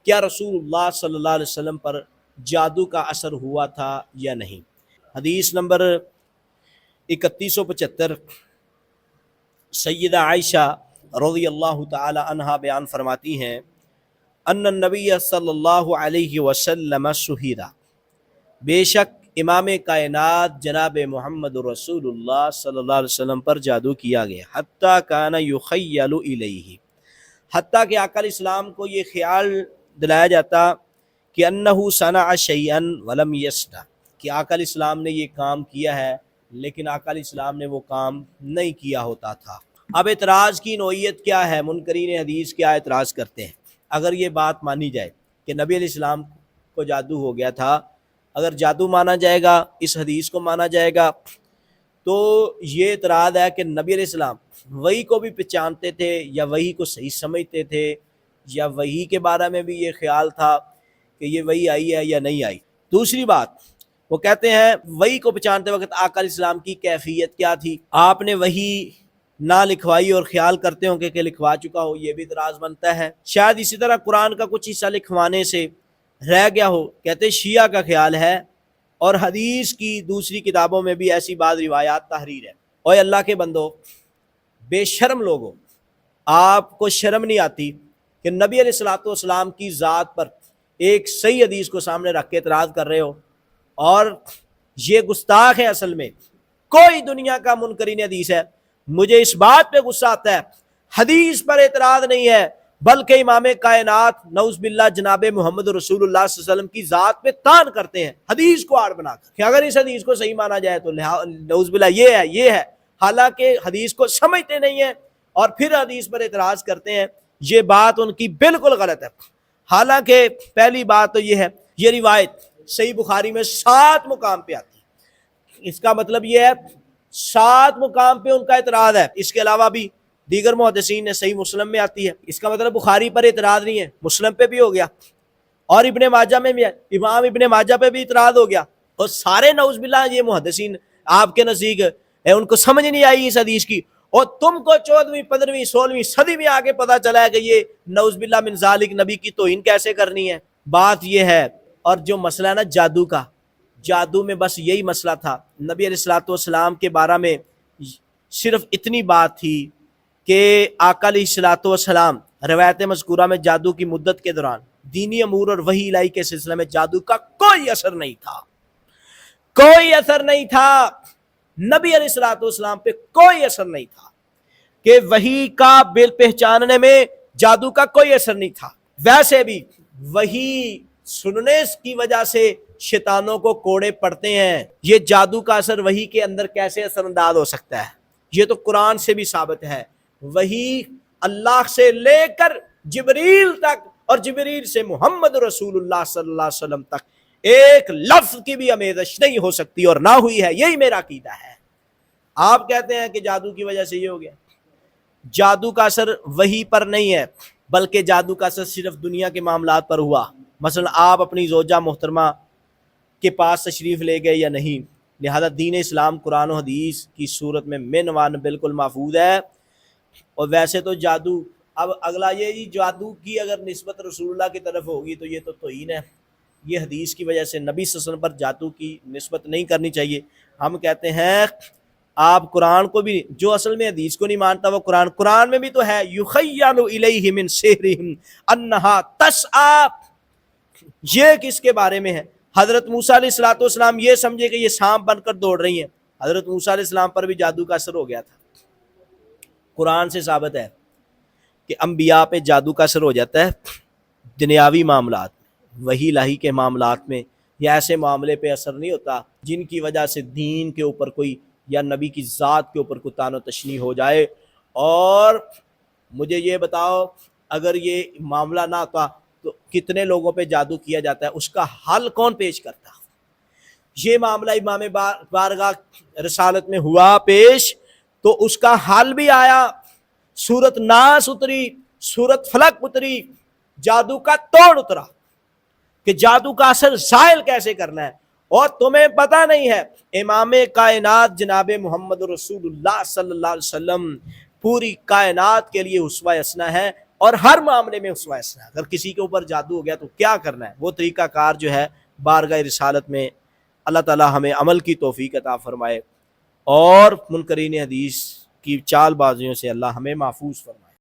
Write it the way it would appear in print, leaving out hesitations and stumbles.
کیا رسول اللہ صلی اللہ علیہ وسلم پر جادو کا اثر ہوا تھا یا نہیں۔ حدیث نمبر 3175، سیدہ عائشہ رضی اللہ تعالی عنہا بیان فرماتی ہیں ان النبی صلی اللہ علیہ وسلم سحرا، بے شک امام کائنات جناب محمد رسول اللہ صلی اللہ علیہ وسلم پر جادو کیا گیا، حتیٰ کان یخیل الیہ، حتیٰ کہ آقا علیہ السلام کو یہ خیال دلایا جاتا کہ انہ صنع شیئا ولم یصنع، کہ آقا علیہ السلام نے یہ کام کیا ہے لیکن آقا علیہ السلام نے وہ کام نہیں کیا ہوتا تھا۔ اب اعتراض کی نوعیت کیا ہے، منکرین حدیث کیا اعتراض کرتے ہیں؟ اگر یہ بات مانی جائے کہ نبی علیہ السلام کو جادو ہو گیا تھا، اگر جادو مانا جائے گا، اس حدیث کو مانا جائے گا، تو یہ اعتراض ہے کہ نبی علیہ السلام وحی کو بھی پہچانتے تھے یا وحی کو صحیح سمجھتے تھے، یا وحی کے بارے میں بھی یہ خیال تھا کہ یہ وحی آئی ہے یا نہیں آئی۔ دوسری بات، وہ کہتے ہیں وحی کو پہچانتے وقت آقا علیہ السلام کی کیفیت کیا تھی، آپ نے وحی نہ لکھوائی اور خیال کرتے ہوں کہ لکھوا چکا ہو، یہ بھی اعتراض بنتا ہے۔ شاید اسی طرح قرآن کا کچھ حصہ لکھوانے سے رہ گیا ہو، کہتے شیعہ کا خیال ہے، اور حدیث کی دوسری کتابوں میں بھی ایسی بعض روایات تحریر ہے۔ اوے اللہ کے بندو، بے شرم لوگوں، آپ کو شرم نہیں آتی کہ نبی علیہ الصلوۃ والسلام کی ذات پر ایک صحیح حدیث کو سامنے رکھ کے اعتراض کر رہے ہو؟ اور یہ گستاخ ہے اصل میں۔ کوئی دنیا کا منکرین حدیث ہے، مجھے اس بات پہ غصہ آتا ہے، حدیث پر اعتراض نہیں ہے بلکہ امام کائنات نعوذ باللہ جناب محمد رسول اللہ صلی اللہ علیہ وسلم کی ذات پہ تان کرتے ہیں حدیث کو آڑ بنا کر کہ اگر اس حدیث کو صحیح مانا جائے تو نعوذ باللہ یہ ہے، حالانکہ حدیث کو سمجھتے نہیں ہیں اور پھر حدیث پر اعتراض کرتے ہیں۔ یہ بات ان کی بالکل غلط ہے۔ حالانکہ پہلی بات تو یہ ہے، یہ روایت صحیح بخاری میں 7 مقام پہ آتی ہے، اس کا مطلب یہ ہے 7 مقام پہ ان کا اعتراض ہے۔ اس کے علاوہ بھی دیگر محدثین نے صحیح مسلم میں آتی ہے، اس کا مطلب بخاری پر اعتراض نہیں ہے، مسلم پہ بھی ہو گیا، اور ابن ماجہ میں بھی ہے، امام ابن ماجہ پہ بھی اعتراض ہو گیا، اور سارے نعوذ باللہ یہ محدثین آپ کے نزدیک ان کو سمجھ نہیں آئی اس حدیث کی، اور تم کو 14ویں 15ویں 16ویں صدی میں آگے پتا چلا ہے کہ یہ نعوذ باللہ من ذالک نبی کی توہین کیسے کرنی ہے۔ بات یہ ہے، اور جو مسئلہ ہے نا جادو کا، جادو میں بس یہی مسئلہ تھا۔ نبی علیہ الصلوۃ والسلام کے بارے میں صرف اتنی بات تھی کہ آقا علیہ الصلوۃ والسلام روایت مذکورہ میں جادو کی مدت کے دوران دینی امور اور وحی الہی کے سلسلے میں جادو کا کوئی اثر نہیں تھا، کوئی اثر نہیں تھا، نبی علیہ الصلوۃ والسلام پہ کوئی اثر نہیں تھا، کہ وحی کا بل پہچاننے میں جادو کا کوئی اثر نہیں تھا۔ ویسے بھی وحی سننے کی وجہ سے شیطانوں کو کوڑے پڑتے ہیں، یہ جادو کا اثر وحی کے اندر کیسے اثر انداز ہو سکتا ہے؟ یہ تو قرآن سے بھی ثابت ہے۔ وحی اللہ سے لے کر جبریل تک اور جبریل سے محمد رسول اللہ صلی اللہ علیہ وسلم تک ایک لفظ کی بھی آمیزش نہیں ہو سکتی اور نہ ہوئی ہے، یہی میرا عقیدہ ہے۔ آپ کہتے ہیں کہ جادو کی وجہ سے یہ ہو گیا، جادو کا اثر وحی پر نہیں ہے بلکہ جادو کا اثر صرف دنیا کے معاملات پر ہوا۔ مثلا آپ اپنی زوجہ محترمہ کے پاس تشریف لے گئے یا نہیں، لہذا دین اسلام قرآن و حدیث کی صورت میں منوان بالکل محفوظ ہے۔ اور ویسے تو جادو، اب اگلا یہ جی جادو کی اگر نسبت رسول اللہ کی طرف ہوگی تو یہ تو توہین ہے، یہ حدیث کی وجہ سے نبی صلی اللہ علیہ وسلم پر جادو کی نسبت نہیں کرنی چاہیے۔ ہم کہتے ہیں آپ قرآن کو بھی، جو اصل میں حدیث کو نہیں مانتا وہ قرآن میں بھی تو ہے، یخیل الیہ من سحرہم انہا تسعی، یہ کس کے بارے میں ہے؟ حضرت موسیٰ علیہ الصلوۃ والسلام یہ سمجھے کہ یہ سانپ بن کر دوڑ رہی ہیں، حضرت موسیٰ علیہ السلام پر بھی جادو کا اثر ہو گیا تھا۔ قرآن سے ثابت ہے کہ انبیاء پہ جادو کا اثر ہو جاتا ہے دنیاوی معاملات میں، وحی الہی کے معاملات میں، یا ایسے معاملے پہ اثر نہیں ہوتا جن کی وجہ سے دین کے اوپر کوئی یا نبی کی ذات کے اوپر کوئی طعن و تشنیع ہو جائے۔ اور مجھے یہ بتاؤ، اگر یہ معاملہ نہ ہوتا تو کتنے لوگوں پہ جادو کیا جاتا ہے، اس کا حل کون پیش کرتا؟ یہ معاملہ امام بارگاہ رسالت میں ہوا پیش تو اس کا حل بھی آیا، سورت ناس اتری، سورت فلک اتری، جادو کا توڑ اترا کہ جادو کا اثر زائل کیسے کرنا ہے۔ اور تمہیں پتہ نہیں ہے امام کائنات جناب محمد رسول اللہ صلی اللہ علیہ وسلم پوری کائنات کے لیے اسوہ حسنہ ہے، اور ہر معاملے میں اسوہ حسنہ. اگر کسی کے اوپر جادو ہو گیا تو کیا کرنا ہے، وہ طریقہ کار جو ہے بارگاہ رسالت میں اللہ تعالی ہمیں عمل کی توفیق عطا فرمائے، اور منکرین حدیث کی چال بازیوں سے اللہ ہمیں محفوظ فرمائے.